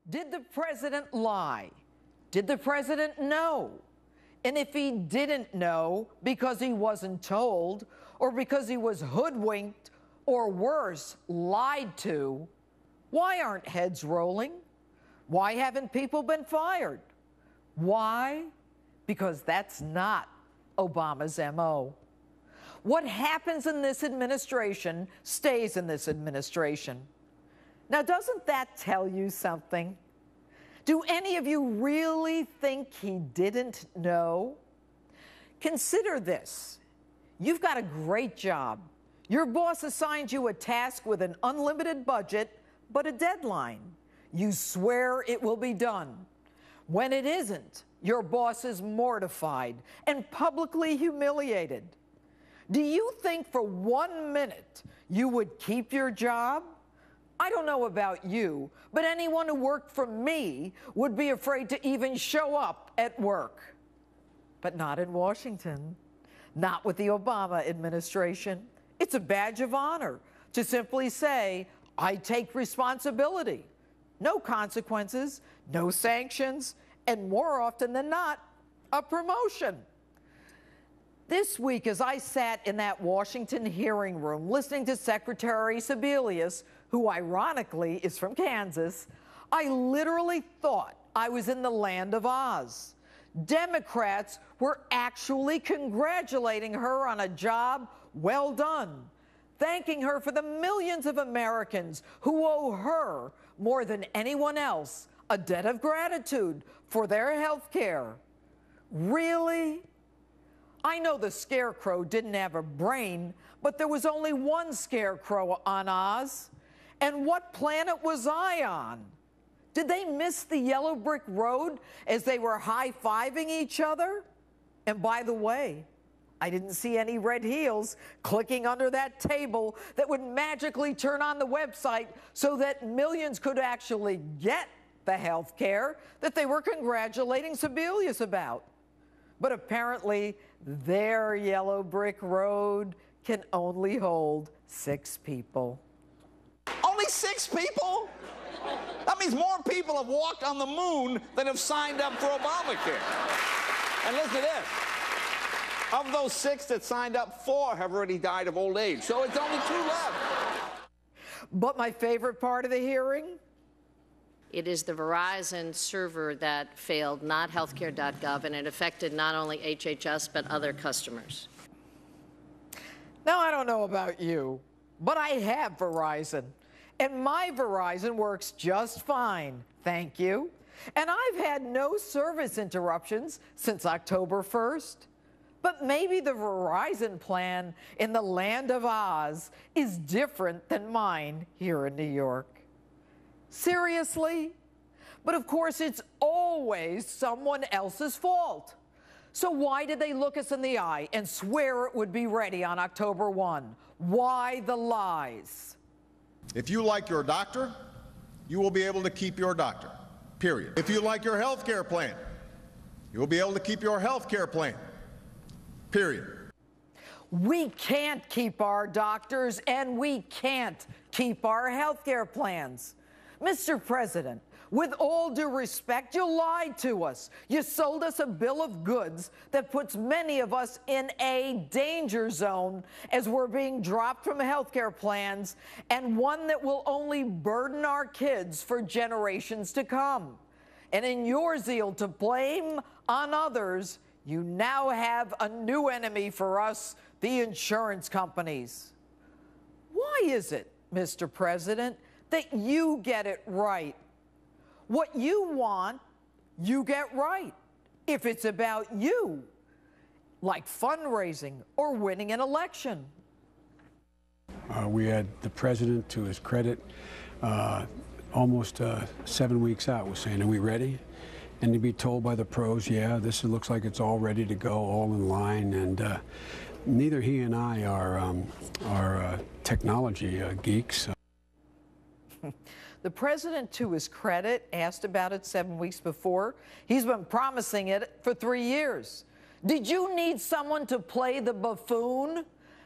Did the president lie? Did the president know? And if he didn't know because he wasn't told, or because he was hoodwinked, or worse, lied to, why aren't heads rolling? Why haven't people been fired? Why? Because that's not Obama's MO. What happens in this administration stays in this administration. Now, doesn't that tell you something? Do any of you really think he didn't know? Consider this. You've got a great job. Your boss assigns you a task with an unlimited budget, but a deadline. You swear it will be done. When it isn't, your boss is mortified and publicly humiliated. Do you think for 1 minute you would keep your job? I don't know about you, but anyone who worked for me would be afraid to even show up at work. But not in Washington, not with the Obama administration. It's a badge of honor to simply say, I take responsibility. No consequences, no sanctions, and more often than not, a promotion. This week, as I sat in that Washington hearing room listening to Secretary Sebelius, who ironically is from Kansas, I literally thought I was in the land of Oz. Democrats were actually congratulating her on a job well done, thanking her for the millions of Americans who owe her, more than anyone else, a debt of gratitude for their health care. Really? I know the scarecrow didn't have a brain, but there was only one scarecrow on Oz. And what planet was I on? Did they miss the yellow brick road as they were high-fiving each other? And by the way, I didn't see any red heels clicking under that table that would magically turn on the website so that millions could actually get the health care that they were congratulating Sebelius about. But apparently, their yellow brick road can only hold 6 people. Only 6 people? That means more people have walked on the moon than have signed up for Obamacare. And listen to this. Of those 6 that signed up, 4 have already died of old age. So it's only 2 left. But my favorite part of the hearing? It is the Verizon server that failed, not healthcare.gov, and it affected not only HHS but other customers. Now, I don't know about you, but I have Verizon, and my Verizon works just fine, thank you. And I've had no service interruptions since October 1st. But maybe the Verizon plan in the land of Oz is different than mine here in New York. Seriously? But of course, it's always someone else's fault. So why did they look us in the eye and swear it would be ready on October 1? Why the lies? If you like your doctor, you will be able to keep your doctor, period. If you like your health care plan, you will be able to keep your health care plan, period. We can't keep our doctors, and we can't keep our health care plans. Mr. President, with all due respect, you lied to us. You sold us a bill of goods that puts many of us in a danger zone as we're being dropped from health care plans, and one that will only burden our kids for generations to come. And in your zeal to blame on others, you now have a new enemy for us, the insurance companies. Why is it, Mr. President, that you get it right? What you want, you get right. If it's about you, like fundraising or winning an election. We had the president, to his credit, almost 7 weeks out, was saying, are we ready? And to be told by the pros, yeah, this looks like it's all ready to go, all in line. And neither he and I are technology geeks. The president, to his credit, asked about it 7 weeks before. He's been promising it for 3 years. Did you need someone to play the buffoon?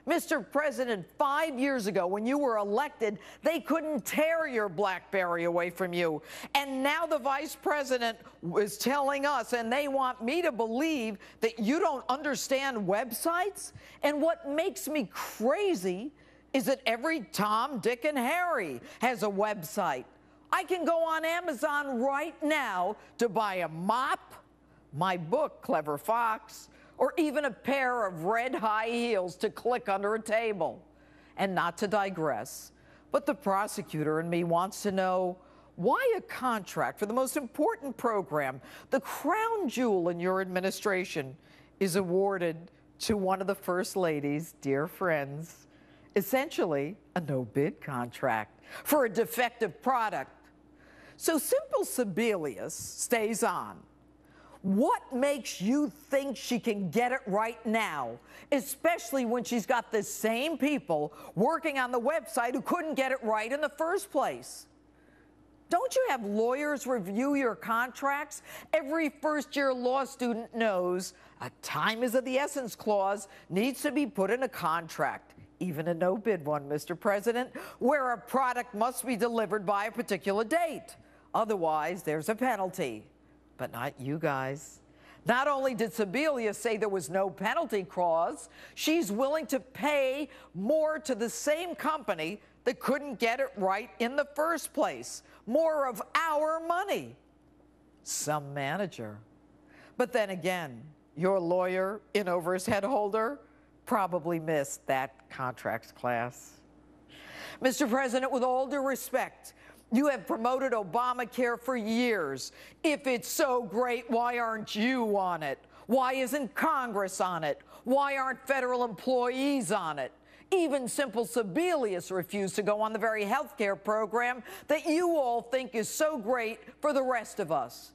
Mr. President, 5 years ago when you were elected, they couldn't tear your BlackBerry away from you. And now the vice president is telling us, and they want me to believe, that you don't understand websites? And what makes me crazy is that every Tom, Dick, and Harry has a website. I can go on Amazon right now to buy a mop, my book, Clever Fox, or even a pair of red high heels to click under a table. And not to digress, but the prosecutor in me wants to know why a contract for the most important program, the crown jewel in your administration, is awarded to one of the first lady's dear friends. Essentially, a no-bid contract for a defective product. So Simple Sebelius stays on. What makes you think she can get it right now, especially when she's got the same people working on the website who couldn't get it right in the first place? Don't you have lawyers review your contracts? Every first-year law student knows a time is of the essence clause needs to be put in a contract, even a no-bid one, Mr. President, where a product must be delivered by a particular date. Otherwise, there's a penalty. But not you guys. Not only did Sebelius say there was no penalty clause, she's willing to pay more to the same company that couldn't get it right in the first place. More of our money. Some manager. But then again, your lawyer in over his head holder probably missed that contracts class. Mr. President, with all due respect, you have promoted Obamacare for years. If it's so great, why aren't you on it? Why isn't Congress on it? Why aren't federal employees on it? Even Simple Sebelius refused to go on the very health care program that you all think is so great for the rest of us.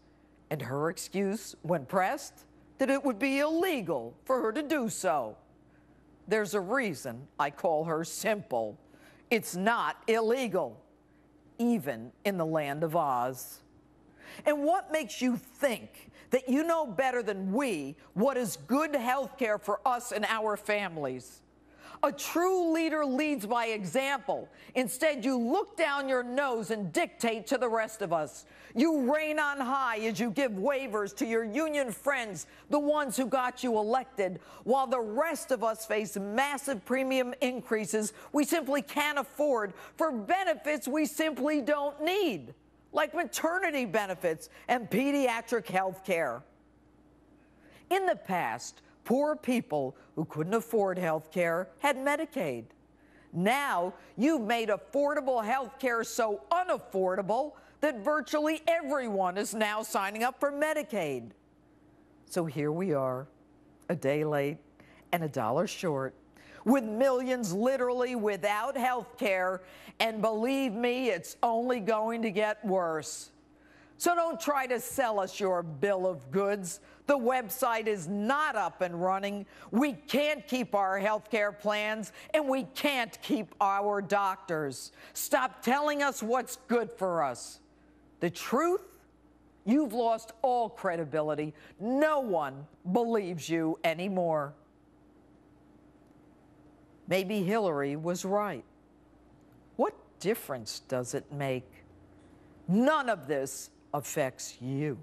And her excuse, when pressed, that it would be illegal for her to do so. There's a reason I call her Simple. It's not illegal, even in the land of Oz. And what makes you think that you know better than we what is good health care for us and our families? A true leader leads by example. Instead, you look down your nose and dictate to the rest of us. You reign on high as you give waivers to your union friends, the ones who got you elected, while the rest of us face massive premium increases we simply can't afford for benefits we simply don't need, like maternity benefits and pediatric health care. In the past, poor people who couldn't afford health care had Medicaid. Now, you've made affordable health care so unaffordable that virtually everyone is now signing up for Medicaid. So here we are, a day late and a dollar short, with millions literally without health care, and believe me, it's only going to get worse. So don't try to sell us your bill of goods. The website is not up and running. We can't keep our health care plans, and we can't keep our doctors. Stop telling us what's good for us. The truth? You've lost all credibility. No one believes you anymore. Maybe Hillary was right. What difference does it make? None of this affects you.